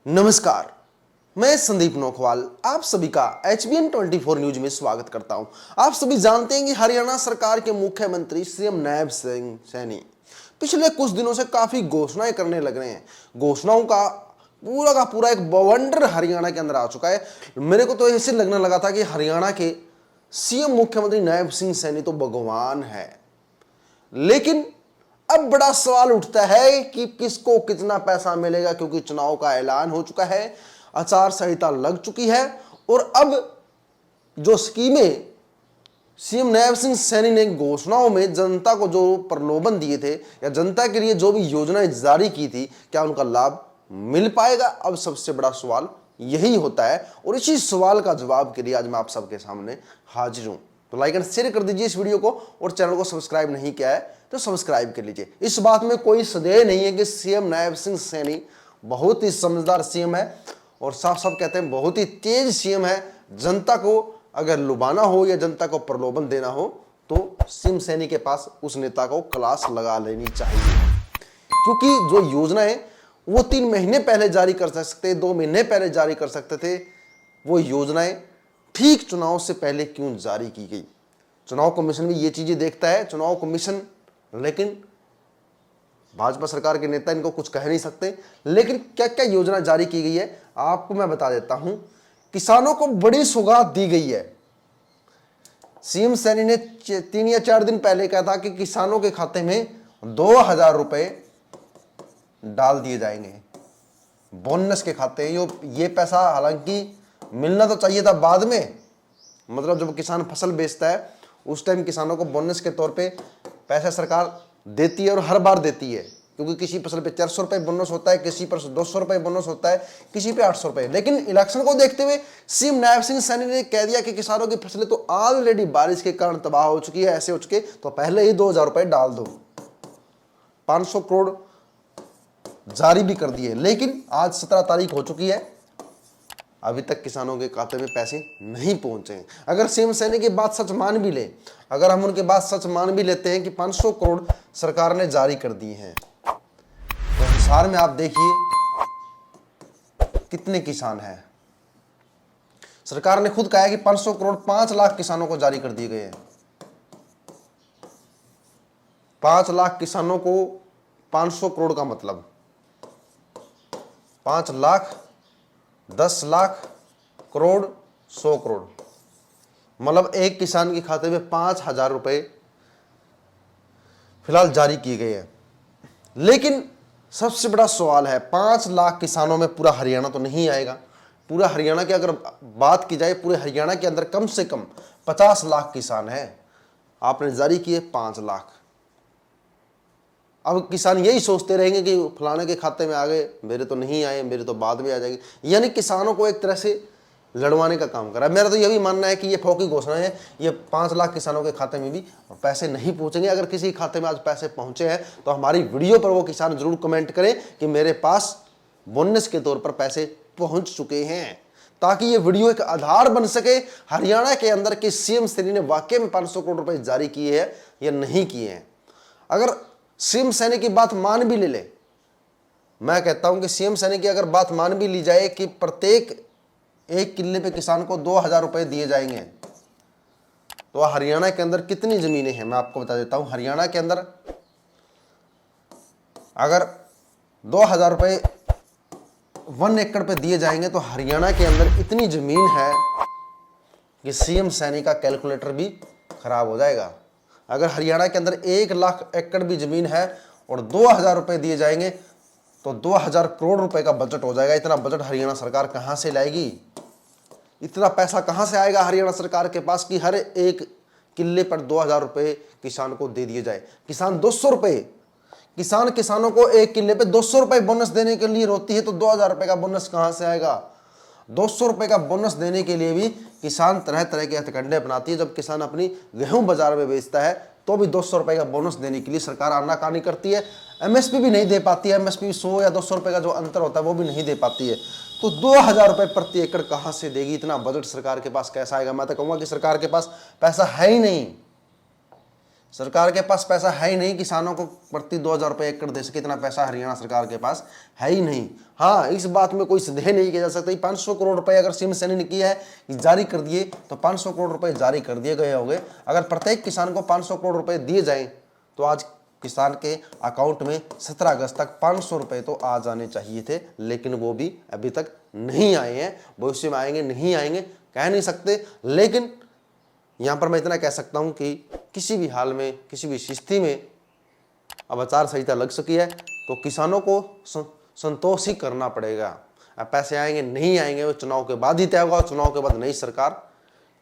नमस्कार, मैं संदीप नोखवाल आप सभी का HBN24 न्यूज में स्वागत करता हूं। आप सभी जानते हैं कि हरियाणा सरकार के मुख्यमंत्री सीएम नायब सिंह सैनी पिछले कुछ दिनों से काफी घोषणाएं करने लग रहे हैं। घोषणाओं का पूरा एक बवंडर हरियाणा के अंदर आ चुका है। मेरे को तो ऐसे लगने लगा था कि हरियाणा के सीएम मुख्यमंत्री नायब सिंह सैनी तो भगवान है, लेकिन अब बड़ा सवाल उठता है कि किसको कितना पैसा मिलेगा, क्योंकि चुनाव का ऐलान हो चुका है, आचार संहिता लग चुकी है और अब जो स्कीमें सीएम नायब सिंह सैनी ने घोषणाओं में जनता को जो प्रलोभन दिए थे या जनता के लिए जो भी योजनाएं जारी की थी, क्या उनका लाभ मिल पाएगा? अब सबसे बड़ा सवाल यही होता है और इसी सवाल का जवाब के लिए आज मैं आप सबके सामने हाजिर हूं। तो लाइक एंड शेयर कर दीजिए इस वीडियो को और चैनल को सब्सक्राइब नहीं किया है तो सब्सक्राइब कर लीजिए। इस बात में कोई संदेह नहीं है कि सीएम नायब सिंह सैनी बहुत ही समझदार सीएम है और साफ साफ कहते हैं बहुत ही तेज सीएम है। जनता को अगर लुभाना हो या जनता को प्रलोभन देना हो तो सीएम सैनी के पास उस नेता को क्लास लगा लेनी चाहिए, क्योंकि जो योजना है वो 3 महीने पहले जारी कर सकते, 2 महीने पहले जारी कर सकते थे। वो योजनाएं ठीक चुनाव से पहले क्यों जारी की गई? चुनाव कमीशन भी ये चीजें देखता है, चुनाव कमीशन, लेकिन भाजपा सरकार के नेता इनको कुछ कह नहीं सकते। लेकिन क्या क्या योजना जारी की गई है आपको मैं बता देता हूं। किसानों को बड़ी सौगात दी गई है। सीएम सैनी ने 3 या 4 दिन पहले कहा था कि किसानों के खाते में 2000 रुपए डाल दिए जाएंगे बोनस के खाते। ये पैसा हालांकि मिलना तो चाहिए था बाद में, मतलब जब किसान फसल बेचता है उस टाइम किसानों को बोनस के तौर पे पैसा सरकार देती है और हर बार देती है, क्योंकि किसी फसल पे 400 रुपए बोनस होता है, किसी पर 200 रुपए बोनस होता है, किसी पे 800 रुपए। लेकिन इलेक्शन को देखते हुए सीएम नायब सिंह सैनी ने कह दिया कि किसानों की फसलें तो ऑलरेडी बारिश के कारण तबाह हो चुकी है, ऐसे हो चुके, तो पहले ही 2000 रुपए डाल दो। 500 करोड़ जारी भी कर दिए, लेकिन आज 17 तारीख हो चुकी है, अभी तक किसानों के खाते में पैसे नहीं पहुंचे। अगर सीएम सैनी की बात सच मान भी ले, अगर हम उनकी बात सच मान भी लेते हैं कि 500 करोड़ सरकार ने जारी कर दिए हैं, तो हिसार में आप देखिए कितने किसान हैं। सरकार ने खुद कहा है कि 500 करोड़ 5 लाख किसानों को जारी कर दिए गए हैं। 5 लाख किसानों को 500 करोड़ का मतलब 5 लाख, 10 लाख, करोड़, 100 करोड़, मतलब एक किसान के खाते में 5000 रुपए फिलहाल जारी किए गए हैं। लेकिन सबसे बड़ा सवाल है, 5 लाख किसानों में पूरा हरियाणा तो नहीं आएगा। पूरा हरियाणा की अगर बात की जाए, पूरे हरियाणा के अंदर कम से कम 50 लाख किसान हैं, आपने जारी किए 5 लाख। अब किसान यही सोचते रहेंगे कि फलाने के खाते में आ गए, मेरे तो नहीं आए, मेरे तो बाद में आ जाएंगे। यानी किसानों को एक तरह से लड़वाने का काम करा। मेरा तो यह भी मानना है कि ये फोकी घोषणा है, ये 5 लाख किसानों के खाते में भी पैसे नहीं पहुंचेंगे। अगर किसी खाते में आज पैसे पहुंचे हैं तो हमारी वीडियो पर वो किसान जरूर कमेंट करें कि मेरे पास बोनस के तौर पर पैसे पहुंच चुके हैं, ताकि ये वीडियो एक आधार बन सके हरियाणा के अंदर कि सीएम सैनी ने वाकई में 500 करोड़ रुपए जारी किए हैं या नहीं किए हैं। अगर सीएम सैनी की बात मान भी ले, मैं कहता हूं कि सीएम सैनी की अगर बात मान भी ली जाए कि प्रत्येक 1 किल्ले पे किसान को 2000 रुपए दिए जाएंगे, तो हरियाणा के अंदर कितनी जमीनें हैं मैं आपको बता देता हूं। हरियाणा के अंदर अगर 2000 रुपए 1 एकड़ पे दिए जाएंगे तो हरियाणा के अंदर इतनी जमीन है कि सीएम सैनी का कैलकुलेटर भी खराब हो जाएगा। अगर हरियाणा के अंदर 1 लाख एकड़ भी जमीन है और 2000 रुपए दिए जाएंगे तो 2000 करोड़ रुपए का बजट हो जाएगा। इतना बजट हरियाणा सरकार कहां से लाएगी? इतना पैसा कहां से आएगा हरियाणा सरकार के पास कि हर एक किल्ले पर 2000 रुपए किसान को दे दिए जाए? किसान 200 रुपए, किसानों को 1 किल्ले पे 200 रुपए बोनस देने के लिए रोती है, तो 2000 रुपए का बोनस कहां से आएगा? 200 रुपए का बोनस देने के लिए भी किसान तरह तरह के हथकंडे अपनाती है। जब किसान अपनी गेहूं बाजार में बेचता है तो भी 200 रुपए का बोनस देने के लिए सरकार आनाकानी करती है। एमएसपी भी नहीं दे पाती है, एमएसपी 100 या 200 रुपए का जो अंतर होता है वो भी नहीं दे पाती है। तो 2000 रुपए प्रति एकड़ कहां से देगी? इतना बजट सरकार के पास कैसा आएगा? मैं तो कहूंगा कि सरकार के पास पैसा है ही नहीं। सरकार के पास पैसा है ही नहीं, किसानों को प्रति 2,000 रुपये एकड़ दे सके इतना पैसा हरियाणा सरकार के पास है ही नहीं। हाँ, इस बात में कोई संदेह नहीं किया जा सकता। 500 करोड़ रुपए अगर सीएम सैनी ने किया है, जारी कर दिए, तो 500 करोड़ रुपए जारी कर दिए गए होंगे। अगर प्रत्येक किसान को 500 करोड़ रुपए दिए जाएं तो आज किसान के अकाउंट में 17 अगस्त तक 500 रुपए तो आ जाने चाहिए थे, लेकिन वो भी अभी तक नहीं आए हैं। भविष्य में आएंगे नहीं आएंगे कह नहीं सकते, लेकिन यहां पर मैं इतना कह सकता हूं कि किसी भी हाल में, किसी भी स्थिति में अब आचार संहिता लग चुकी है तो किसानों को संतोष ही करना पड़ेगा। अब पैसे आएंगे नहीं आएंगे वो चुनाव के बाद ही तय होगा। चुनाव के बाद नई सरकार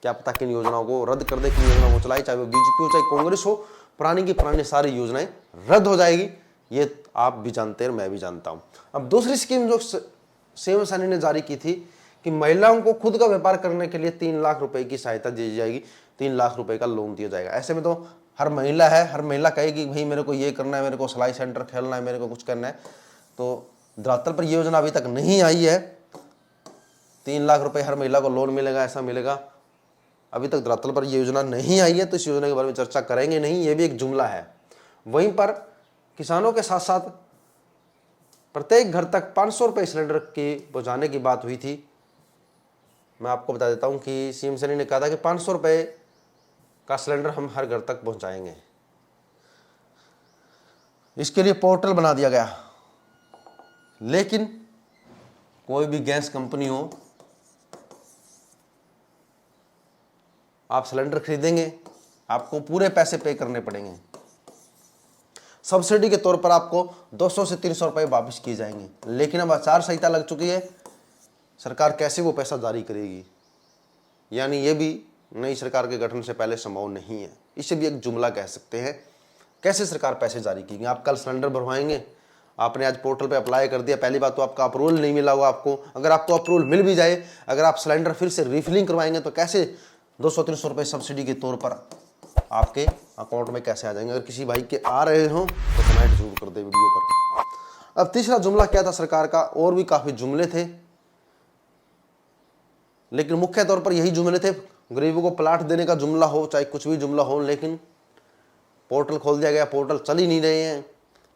क्या पता किन योजनाओं को रद्द कर दे, किन योजनाओं को चलाए, चाहे वो बीजेपी हो चाहे कांग्रेस हो, पुरानी की पुरानी सारी योजनाएं रद्द हो जाएगी। ये आप भी जानते हैं, मैं भी जानता हूं। अब दूसरी स्कीम जो सीएम सैनी ने जारी की थी कि महिलाओं को खुद का व्यापार करने के लिए 3 लाख रुपए की सहायता दी जाएगी, 3 लाख रुपए का लोन दिया जाएगा। ऐसे में तो हर महिला है, हर महिला कहेगी भाई मेरे को ये करना है, मेरे को सिलाई सेंटर खोलना है, मेरे को कुछ करना है। तो धरातल पर ये योजना अभी तक नहीं आई है। 3 लाख रुपए हर महिला को लोन मिलेगा, ऐसा मिलेगा, अभी तक धरातल पर ये योजना नहीं आई है। तो इस योजना के बारे में चर्चा करेंगे नहीं, ये भी एक जुमला है। वहीं पर किसानों के साथ साथ प्रत्येक घर तक 500 रुपए सिलेंडर के पहुंचाने की बात हुई थी। मैं आपको बता देता हूं कि सीएम सैनी ने कहा था कि 500 रुपए का सिलेंडर हम हर घर तक पहुंचाएंगे। इसके लिए पोर्टल बना दिया गया, लेकिन कोई भी गैस कंपनी हो, आप सिलेंडर खरीदेंगे आपको पूरे पैसे पे करने पड़ेंगे। सब्सिडी के तौर पर आपको 200 से 300 रुपए वापस किए जाएंगे। लेकिन अब आचार संहिता लग चुकी है, सरकार कैसे वो पैसा जारी करेगी, यानी ये भी नई सरकार के गठन से पहले संभव नहीं है। इसे भी एक जुमला कह सकते हैं। कैसे सरकार पैसे जारी करेगी? आप कल सिलेंडर भरवाएंगे, आपने आज पोर्टल पे अप्लाई कर दिया, पहली बात तो आपका अप्रूवल नहीं मिला होगा आपको। अगर आपको अप्रूवल मिल भी जाए, अगर आप सिलेंडर फिर से रिफिलिंग करवाएंगे तो कैसे 200-300 रुपये सब्सिडी के तौर पर आपके अकाउंट में कैसे आ जाएंगे? अगर किसी भाई के आ रहे हो तो कमेंट जरूर कर दे वीडियो पर। अब तीसरा जुमला क्या था सरकार का? और भी काफी जुमले थे, लेकिन मुख्य तौर पर यही जुमले थे। गरीबों को प्लाट देने का जुमला हो, चाहे कुछ भी जुमला हो, लेकिन पोर्टल खोल दिया गया, पोर्टल चल ही नहीं रहे हैं,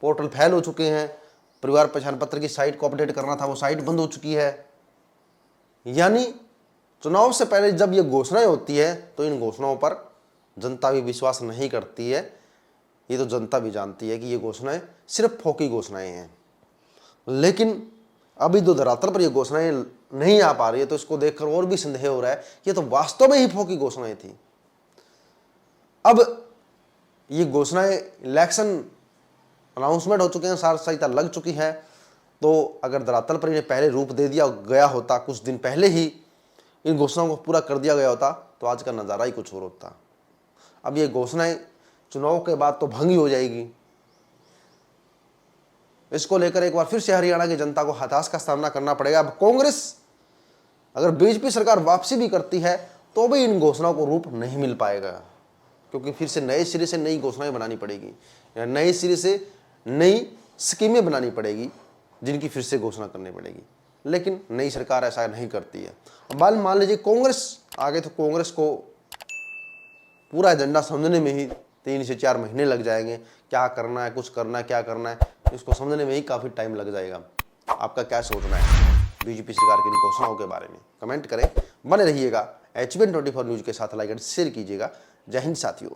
पोर्टल फेल हो चुके हैं। परिवार पहचान पत्र की साइट को अपडेट करना था, वो साइट बंद हो चुकी है। यानी चुनाव से पहले जब ये घोषणाएं होती है तो इन घोषणाओं पर जनता भी विश्वास नहीं करती है। ये तो जनता भी जानती है कि ये घोषणाएं सिर्फ फोकी घोषणाएं हैं। लेकिन अभी तो धरातल पर ये घोषणाएं नहीं आ पा रही है, तो इसको देखकर और भी संदेह हो रहा है ये तो वास्तव में ही फोकी घोषणाएं थी। अब ये घोषणाएं इलेक्शन अनाउंसमेंट हो चुके हैं, आचार संहिता लग चुकी है, तो अगर धरातल पर इन्हें पहले रूप दे दिया गया होता, कुछ दिन पहले ही इन घोषणाओं को पूरा कर दिया गया होता, तो आज का नजारा ही कुछ और होता। अब ये घोषणाएं चुनाव के बाद तो भंगी हो जाएगी। इसको लेकर एक बार फिर से हरियाणा की जनता को हताश का सामना करना पड़ेगा। अब कांग्रेस, अगर बीजेपी सरकार वापसी भी करती है तो भी इन घोषणाओं को रूप नहीं मिल पाएगा, क्योंकि फिर से नए सिरे से नई घोषणाएं बनानी पड़ेगी, या नए सिरे से नई स्कीमें बनानी पड़ेगी, जिनकी फिर से घोषणा करनी पड़ेगी। लेकिन नई सरकार ऐसा नहीं करती है। अब मान लीजिए कांग्रेस आगे, तो कांग्रेस को पूरा एजेंडा समझने में ही 3 से 4 महीने लग जाएंगे। क्या करना है, कुछ करना है, क्या करना है, इसको समझने में ही काफ़ी टाइम लग जाएगा। आपका क्या सोचना है बीजेपी सरकार की इन घोषणाओं के बारे में? कमेंट करें। बने रहिएगा HBN 24 न्यूज़ के साथ, लाइक एंड शेयर कीजिएगा। जय हिंद साथियों।